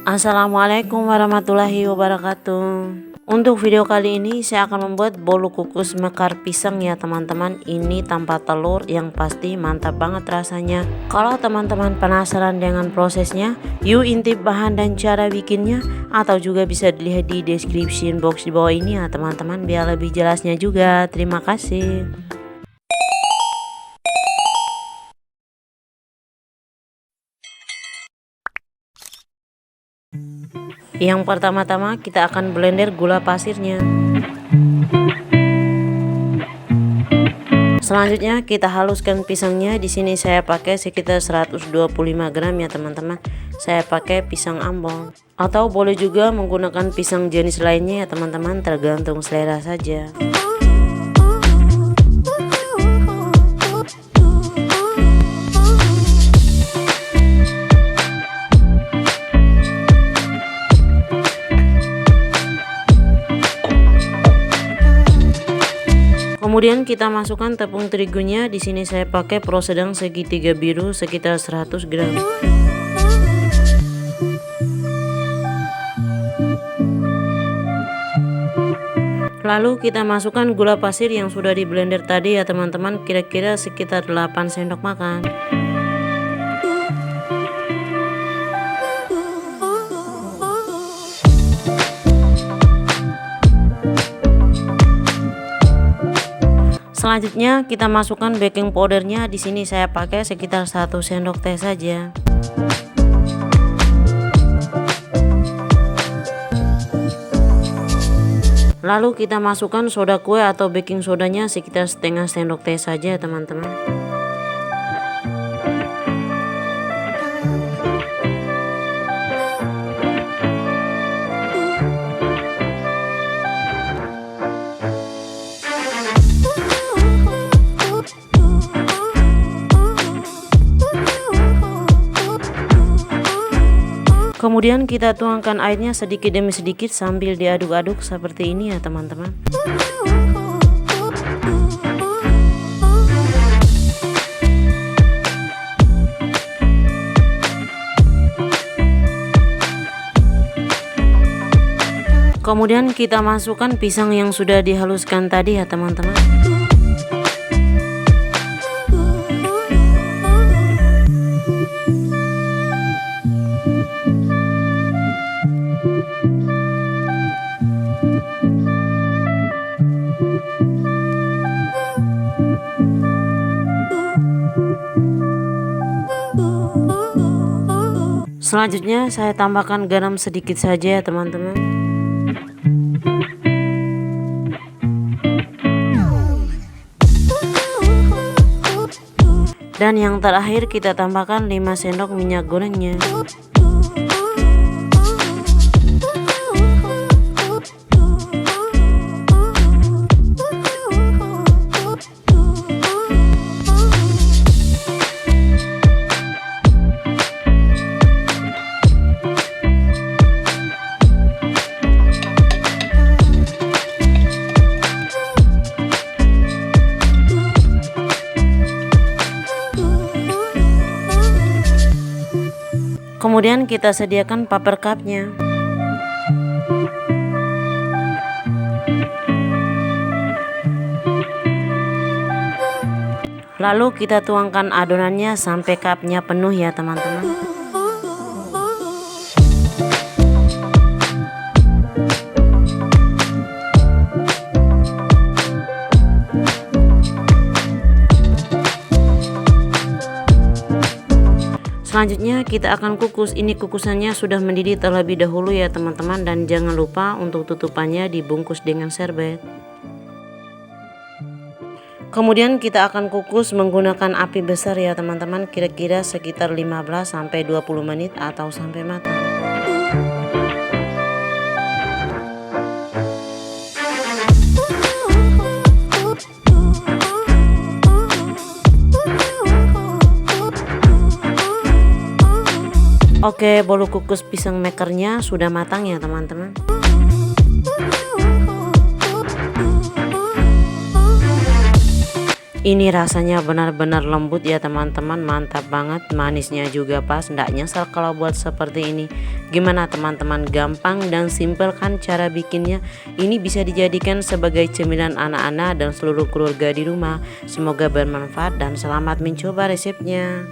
Assalamualaikum warahmatullahi wabarakatuh. Untuk video kali ini saya akan membuat bolu kukus mekar pisang ya teman-teman. Ini tanpa telur, yang pasti mantap banget rasanya. Kalau teman-teman penasaran dengan prosesnya, yuk intip bahan dan cara bikinnya, atau juga bisa dilihat di description box di bawah ini ya teman-teman, biar lebih jelasnya juga. Terima kasih. Yang pertama-tama kita akan blender gula pasirnya. Selanjutnya kita haluskan pisangnya. Di sini saya pakai sekitar 125 gram ya teman-teman. Saya pakai pisang ambon, atau boleh juga menggunakan pisang jenis lainnya ya teman-teman, tergantung selera saja. Kemudian kita masukkan tepung terigunya. Di sini saya pakai pro sedang segitiga biru sekitar 100 gram. Lalu kita masukkan gula pasir yang sudah di blender tadi ya teman-teman, kira-kira sekitar 8 sendok makan. Selanjutnya kita masukkan baking powdernya. Di sini saya pakai sekitar 1 sendok teh saja. Lalu kita masukkan soda kue atau baking sodanya sekitar setengah sendok teh saja teman-teman. Kemudian kita tuangkan airnya sedikit demi sedikit sambil diaduk-aduk seperti ini ya teman-teman. Kemudian kita masukkan pisang yang sudah dihaluskan tadi ya teman-teman. Selanjutnya saya tambahkan garam sedikit saja ya teman-teman. Dan yang terakhir kita tambahkan 5 sendok minyak gorengnya. Kemudian kita sediakan paper cupnya. Lalu kita tuangkan adonannya sampai cupnya penuh ya teman-teman. Selanjutnya kita akan kukus. Ini kukusannya sudah mendidih terlebih dahulu ya teman-teman, dan jangan lupa untuk tutupannya dibungkus dengan serbet. Kemudian kita akan kukus menggunakan api besar ya teman-teman, kira-kira sekitar 15-20 menit atau sampai matang. Oke, bolu kukus pisang makernya sudah matang ya teman-teman. Ini rasanya benar-benar lembut ya teman-teman, mantap banget, manisnya juga pas, ndak nyesal kalau buat seperti ini. Gimana teman-teman, gampang dan simpel kan cara bikinnya? Ini bisa dijadikan sebagai cemilan anak-anak dan seluruh keluarga di rumah. Semoga bermanfaat dan selamat mencoba resepnya.